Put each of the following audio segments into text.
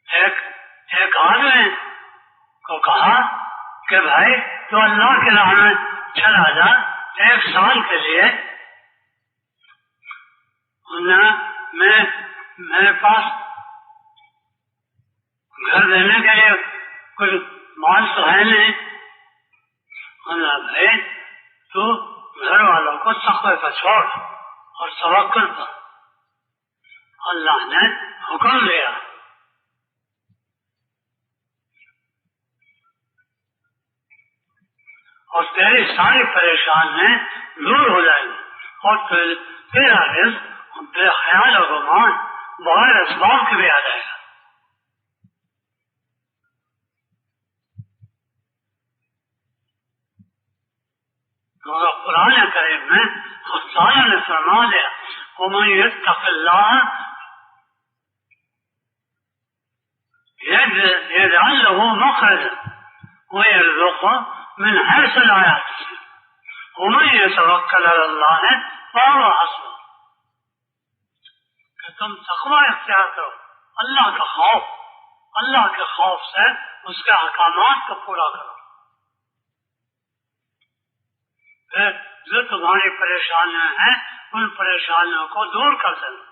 ایک آدمی کو کہا کہ بھائی تو اللہ کے راہ میں چلا جا 1 سال کے لیے، میرے پاس گھر دینے کے لیے کوئی مال تو ہے نہیں۔ بھائی تو گھر والوں کو تقوی پر چھوڑ اور توکل پر۔ اللہ نے حکم دیا اور تیری ساری پریشانیاں دور ہو جائیں گی اور تیرا رزق بے خیال و گمان بغیر اسباب کے بھی آ جائے گا۔ مگر قرآن کریم میں اللہ تعالیٰ نے فرما دیا وَمَن يَتَّقِ اللَّهَ يَجْعَل لَّهُ مَخْرَجًا وَيَرْزُقْهُ مِنْ حَيْثُ لَا يَحْتَسِبُ وَمَن يَتَوَکَّلْ عَلَى اللَّهِ فَهُوَ حَسْبُهُ۔ کہ تم تقوی اختیار کرو، اللہ کے خوف سے اس کے احکامات کو پورا کرو، پھر جو تمہاری پریشانیاں ہیں ان پریشانیوں کو دور کر دینا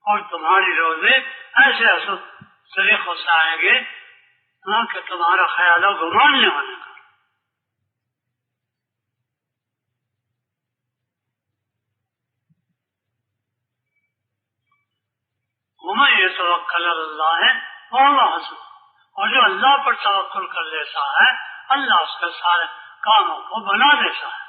اور تمہاری روزی ایسے طریقوں سے آئے گی کہ تمہارا خیال و گمان نہیں ہونے کا۔ وَمَن يَتَوَکَّلْ عَلَى اللَّهِ فَهُوَ حَسْبُهُ، اور جو اللہ پر توکل کر لیتا ہے اللہ اس کے سارے کاموں کو بنا دیتا ہے۔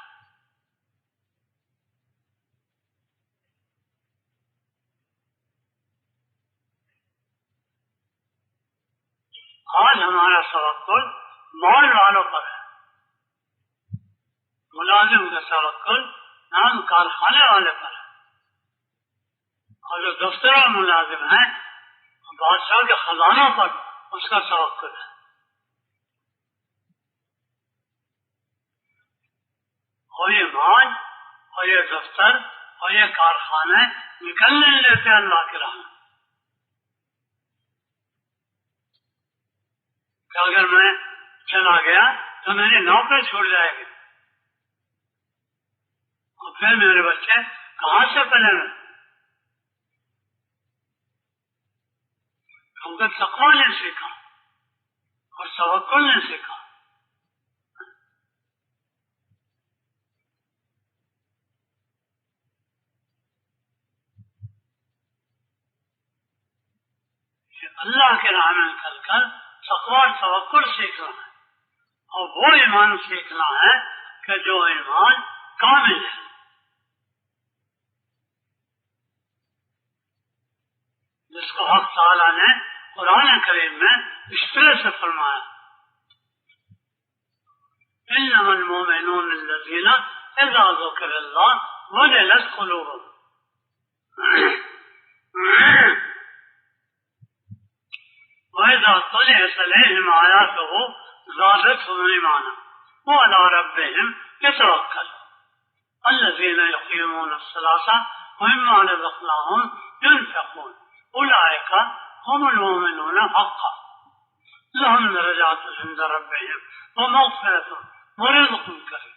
آج ہمارا توکل مال والوں پر ہے، ملازم کا توکل نام کارخانے والے پر ہے، اور جو دفتر میں ملازم ہیں بادشاہ کے خزانوں پر اس کا توکل ہے۔ اور یہ مال اور یہ دفتر اور یہ کارخانے نکل نہیں لیتے اللہ کے راہ میں، کہ اگر میں چلا گیا تو میری نوکری چھوٹ جائے گی اور پھر میرے بچے کہاں سے پلیں گے؟ ہم کو تقوی نہیں سیکھا اور توکل نہیں سیکھا۔ اللہ کے راہ میں نکل کر تقوی اور توکل سیکھنا ہے اور وہ ایمان سیکھنا ہے کہ جو ایمان کامل ہے، جس کو حق تعالیٰ نے قرآن کریم میں اس طرح سے فرمایا إنما المؤمنون الذين إذا ذكر الله وجلت قلوبهم وإذا تليت عليهم آياته زادتهم إيمانا وعلى ربهم يتوكلون الذين يقيمون الصلاة ومما رزقناهم ينفقون أولئك هم المؤمنون حقا لهم درجات عند ربهم ومغفرة ورزق كريم۔